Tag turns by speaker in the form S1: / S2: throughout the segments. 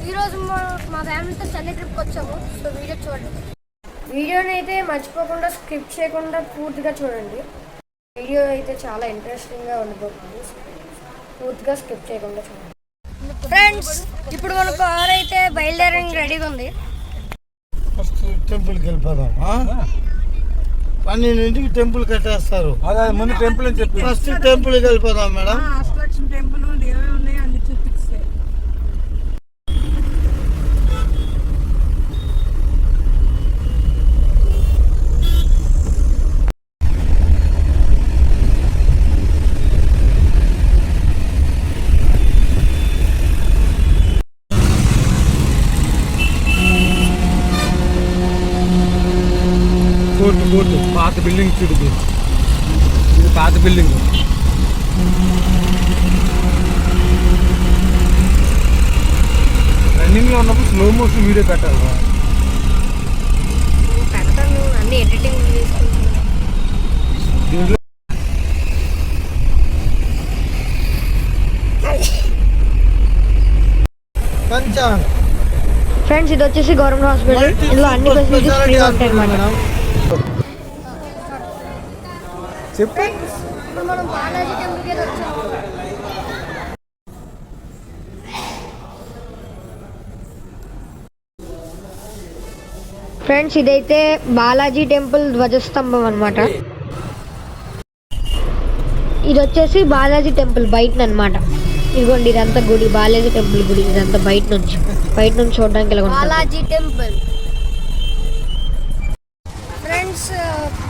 S1: ఈరోజు మా ఫ్యామిలీతో చెన్నై ట్రిప్కి వచ్చాము. సో వీడియో చూడండి. వీడియోని అయితే మర్చిపోకుండా స్కిప్ చేయకుండా పూర్తిగా చూడండి. వీడియో అయితే చాలా ఇంట్రెస్టింగ్గా ఉండిపోతుంది. పూర్తిగా స్కిప్ చేయకుండా చూడండి. ఫ్రెండ్స్, ఇప్పుడు మన కార్ అయితే బయలుదేరడానికి రెడీగా ఉంది.
S2: ఫస్ట్ టెంపుల్కి వెళ్ళిపోదాం. 12ంటికి టెంపుల్ కట్టేస్తారు.
S3: అదే ముందు టెంపుల్ అని చెప్పి
S2: ఫస్ట్ టెంపుల్కి వెళ్ళిపోదాం మేడం.
S4: అష్టలక్ష్మి టెంపుల్ ఏమేమి ఉన్నాయి అన్ని చూపిస్తే.
S3: కోర్టు పాత బిల్డింగ్ చూడు. ఇది పాత బిల్డింగ్. రన్నింగ్ లో ఉన్నప్పుడు స్లో మోషన్ వీడియో పెట్టాలి.
S1: పెడతాను అన్ని ఎడిటింగ్
S3: దీంట్లో
S1: ఫ్రెండ్స్, ఇది వచ్చేసి గవర్నమెంట్ హాస్పిటల్. ఇందులో అన్ని ఫెసిలిటీస్ ఫ్రీగా ఉంటాయి అన్నమాట.
S3: చెప్పు.
S1: ఇప్పుడు మనం బాలాజీ టెంపుల్కి వచ్చాము. ఫ్రెండ్స్, ఇదైతే బాలాజీ టెంపుల్ ధ్వజస్తంభం అన్నమాట. ఇది వచ్చేసి బాలాజీ టెంపుల్ బయట అన్నమాట. ఇదిగోండి, ఇదంతా గుడి, బాలాజీ టెంపుల్ గుడి. ఇదంతా బయట నుంచి చూడడానికి ఇలా ఉంటుంది. Balaji temple. Friends,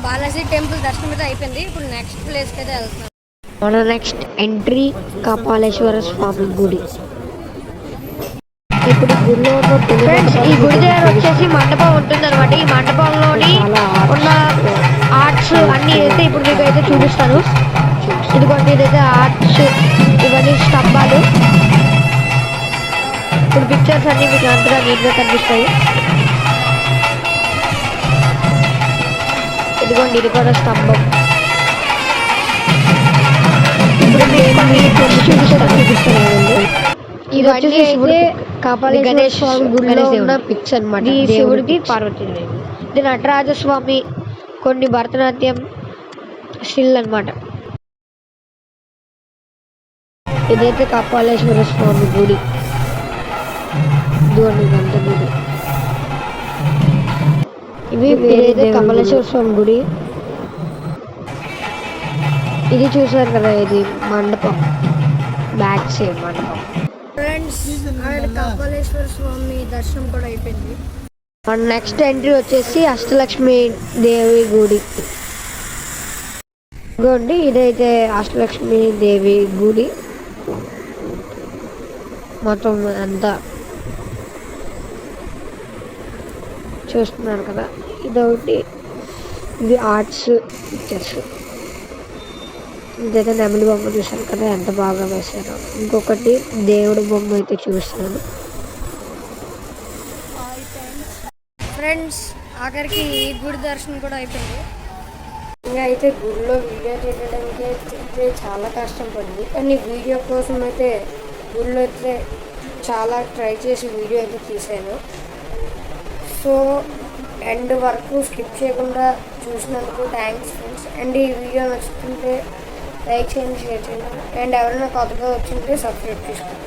S1: Balaji temple దర్శనం అయితే అయిపోయింది. ఇప్పుడు నెక్స్ట్ ప్లేస్కి అయితే వెళ్తున్నాం. మన నెక్స్ట్ ఎంట్రీ కపాలేశ్వర స్వామి గుడి. ఇప్పుడు గుడిలో ఫ్రెండ్స్, ఈ గుడి దగ్గర వచ్చేసి మండపం ఉంటుంది అనమాట. ఈ మండపంలోని ఉన్న ఆర్ట్స్ అన్ని అయితే ఇప్పుడు మీకు అయితే చూపిస్తాను. ఇదిగోండి, ఇదైతే ఆర్ట్స్, ఇవన్నీ స్తంభాలు. ఇప్పుడు పిక్చర్స్ అన్ని మీకు అంతగా నీట్గా కనిపిస్తాయి. ఇదిగోండి, ఇది కూడా స్తంభం. చూపిస్తాను. ఇది వచ్చేసి కాపాలేశ్వర స్వామి గుడిలో ఉన్న పిక్స్ అన్నమాట. శివుడికి పార్వతీదేవి. ఇది నటరాజస్వామి కొన్ని భరతనాట్యం స్టిల్ అన్నమాట. ఇదైతే కపాలేశ్వర స్వామి గుడి. ఇదంత గుడి. ఇవి వేరేదే కపాలేశ్వర స్వామి గుడి. ఇది చూసారు కదా, ఇది మండపం, బ్యాక్ సైడ్ మండపం. ఫ్రెండ్స్, కపాలేశ్వర స్వామి దర్శనం కూడా అయిపోయింది. మన నెక్స్ట్ ఎంట్రీ వచ్చేసి అష్టలక్ష్మి దేవి గుడి. ఇదిగోండి, ఇదైతే అష్టలక్ష్మి దేవి గుడి. మొత్తం అంతా చూస్తున్నారు కదా. ఇదొకటి, ఇది ఆర్ట్స్ పిక్చర్స్. ఇదైతే నెమలి బొమ్మ చూసారు కదా, ఎంత బాగా వేశారో. ఇంకొకటి దేవుడి బొమ్మ అయితే చూపిస్తున్నాను. ఫ్రెండ్స్, ఆఖరికి ఈ గుడి దర్శనం కూడా అయిపోయింది. ఇంకా అయితే గుడిలో వీడియో చేయడానికి అయితే చాలా కష్టం పడింది. కానీ వీడియో కోసం అయితే గుడిలో అయితే చాలా ట్రై చేసి వీడియో అయితే తీసాను. సో ఎండ్ వరకు స్కిప్ చేయకుండా చూసినందుకు థ్యాంక్స్ ఫ్రెండ్స్. అండ్ ఈ వీడియో నచ్చుతుంటే లైక్ చేయండి, షేర్ చేయండి. అండ్ ఎవరైనా కొత్తగా వచ్చింటే సబ్స్క్రైబ్ చేసుకోండి.